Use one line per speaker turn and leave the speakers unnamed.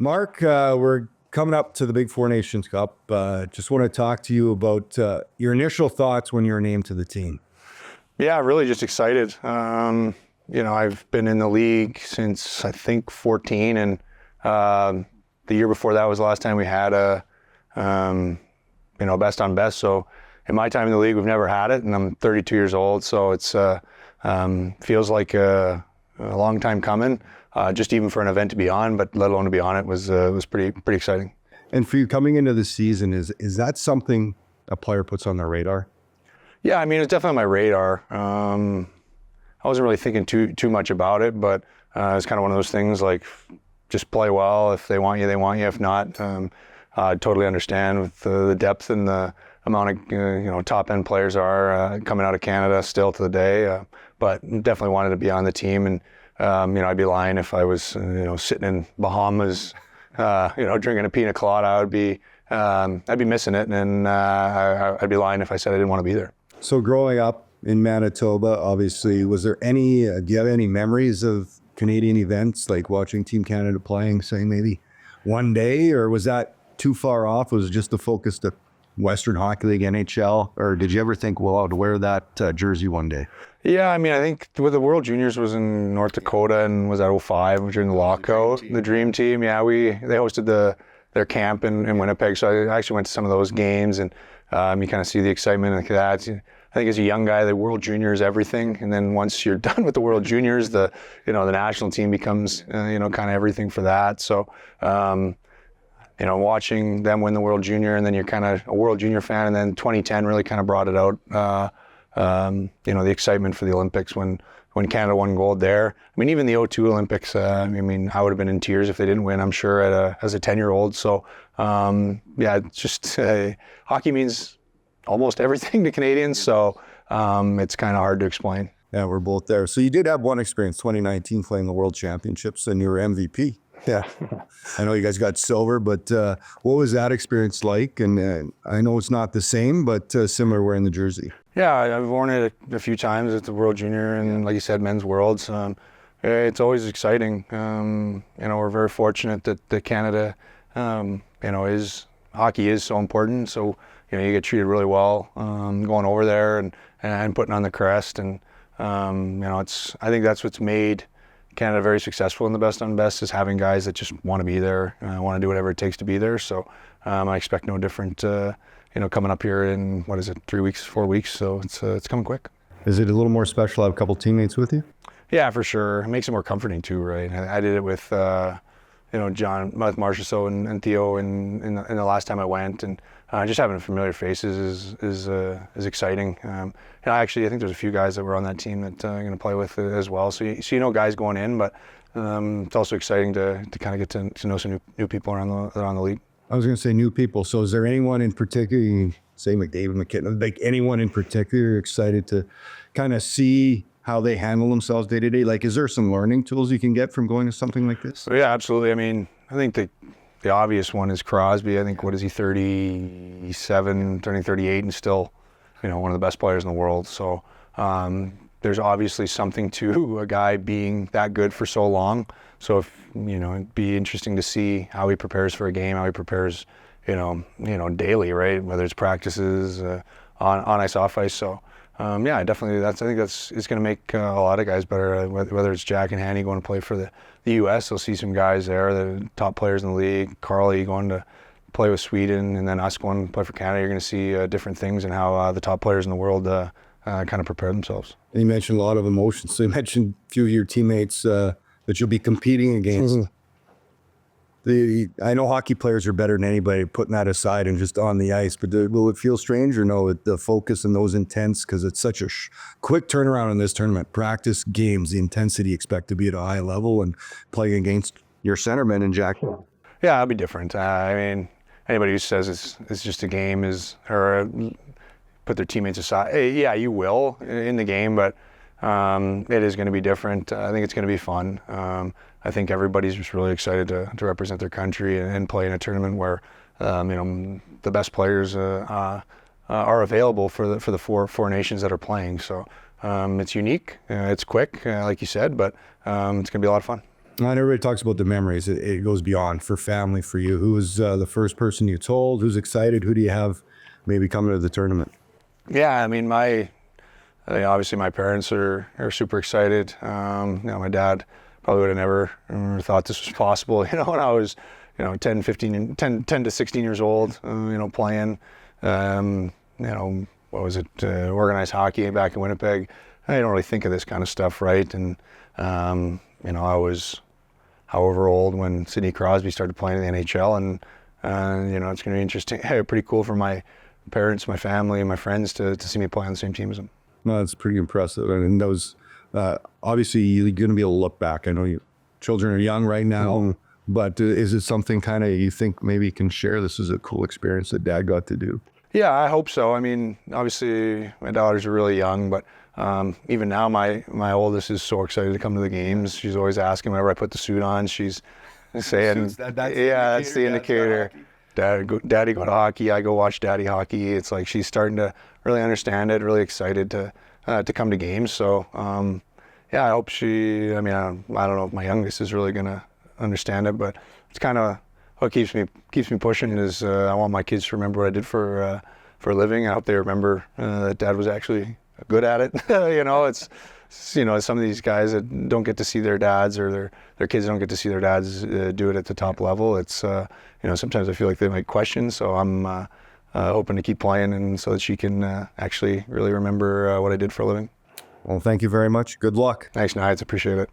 Mark, we're coming up to the big 4Nations Cup. Just want to talk to you about your initial thoughts when you were named to the team.
Yeah, really just excited. I've been in the league since I think 14, and the year before that was the last time we had a best on best. So in my time in the league, we've never had it, and I'm 32 years old, so it's feels like a long time coming. Just even for an event to be on, but let alone to be on it was pretty exciting.
And for you coming into the season, is that something a player puts on their radar?
Yeah, I mean, it's definitely on my radar. I wasn't really thinking too much about it, but it's kind of one of those things like just play well. If they want you, they want you. If not, I totally understand with the depth and the amount of top end players are coming out of Canada still to the day. But definitely wanted to be on the team, and I'd be lying if I was sitting in Bahamas, drinking a pina colada. I'd be missing it, and I'd be lying if I said I didn't want to be there.
So growing up in Manitoba, obviously, was there any, do you have any memories of Canadian events, like watching Team Canada playing, say maybe one day, or was that too far off? Was it just the focus to Western Hockey League, NHL, or did you ever think, well, I'd wear that jersey one day?
Yeah, I mean, I think with the World Juniors was in North Dakota and was at 05 during the lockout. The Dream Team, yeah, they hosted their camp in Winnipeg, so I actually went to some of those games, and you kind of see the excitement like that. I think as a young guy, the World Junior is everything, and then once you're done with the World Juniors, the national team becomes kind of everything for that. So watching them win the World Junior, and then you're kind of a World Junior fan, and then 2010 really kind of brought it out. The excitement for the Olympics when Canada won gold there. I mean, even the 2002 Olympics, I would have been in tears if they didn't win, I'm sure, as a 10-year-old. So, it's just hockey means almost everything to Canadians, so it's kind of hard to explain.
Yeah, we're both there. So you did have one experience, 2019, playing the World Championships, and you were MVP.
Yeah.
I know you guys got silver, but what was that experience like? And I know it's not the same, but similar wearing the jersey.
Yeah, I've worn it a few times at the World Junior and, like you said, Men's Worlds. It's always exciting. We're very fortunate that Canada, hockey is so important. So, you get treated really well going over there and putting on the crest. And, I think that's what's made Canada very successful in the best on best, is having guys that just want to be there, want to do whatever it takes to be there. So I expect no different, coming up here in, 4 weeks. So it's coming quick.
Is it a little more special to have a couple teammates with you?
Yeah, for sure. It makes it more comforting too, right? I did it with, John, with Marchessault and Theo in the last time I went, and just having familiar faces is exciting. Actually, I think there's a few guys that were on that team that I'm going to play with as well. So you know guys going in, but it's also exciting to kind of get to know some new people around the league.
I was going to say new people. So is there anyone in particular, say McDavid, McKinnon, like anyone in particular you're excited to kind of see how they handle themselves day to day? Like, is there some learning tools you can get from going to something like this?
Yeah, absolutely. I mean, I think the obvious one is Crosby. I think, what is he, 37, turning 38, and still, one of the best players in the world. So there's obviously something to a guy being that good for so long. So it'd be interesting to see how he prepares for a game, how he prepares, daily, right? Whether it's practices, on ice, off ice. So. Definitely. I think it's going to make a lot of guys better. Whether it's Jack and Hnidy going to play for the U.S., they'll see some guys there, the top players in the league. Carly going to play with Sweden, and then us going to play for Canada. You're going to see different things and how the top players in the world kind of prepare themselves.
And you mentioned a lot of emotions. So you mentioned a few of your teammates that you'll be competing against. Mm-hmm. I know hockey players are better than anybody, putting that aside and just on the ice, but will it feel strange or no, the focus and those intense, because it's such a quick turnaround in this tournament, practice, games, the intensity expect to be at a high level, and playing against your centerman and Jack?
Yeah, it'll be different. Anybody who says it's just a game or put their teammates aside, yeah, you will in the game, but it is going to be different. I think it's going to be fun. I think everybody's just really excited to represent their country and play in a tournament where the best players are available for the four nations that are playing. So it's unique, it's quick, like you said, but it's going to be a lot of fun.
Not everybody talks about the memories. It goes beyond for family, for you. Who was the first person you told? Who's excited? Who do you have maybe coming to the tournament?
Yeah, I mean, obviously my parents are super excited. My dad probably would have never thought this was possible, when I was, 10 to 16 years old, playing, what was it, organized hockey back in Winnipeg. I don't really think of this kind of stuff, right? And, I was however old when Sidney Crosby started playing in the NHL, and, it's going to be interesting, pretty cool for my parents, my family, and my friends to see me play on the same team as them.
No, that's pretty impressive. And those, obviously, you're going to be able to look back. I know you children are young right now, but is it something kind of you think maybe you can share? This is a cool experience that Dad got to do.
Yeah, I hope so. I mean, obviously, my daughters are really young, but even now, my oldest is so excited to come to the games. She's always asking whenever I put the suit on. She's saying, that's the indicator. Daddy go to hockey. I go watch Daddy hockey. It's like she's starting to really understand it. Really excited to come to games. So I hope she. I mean, I don't know if my youngest is really gonna understand it, but it's kind of what keeps me pushing. Is I want my kids to remember what I did for a living. I hope they remember that Dad was actually good at it. It's some of these guys that don't get to see their dads, or their kids don't get to see their dads do it at the top level. It's sometimes I feel like they might question, so I'm hoping to keep playing, and so that she can actually really remember what I did for a living.
Well, thank you very much. Good luck.
Thanks, Hnidy. Appreciate it.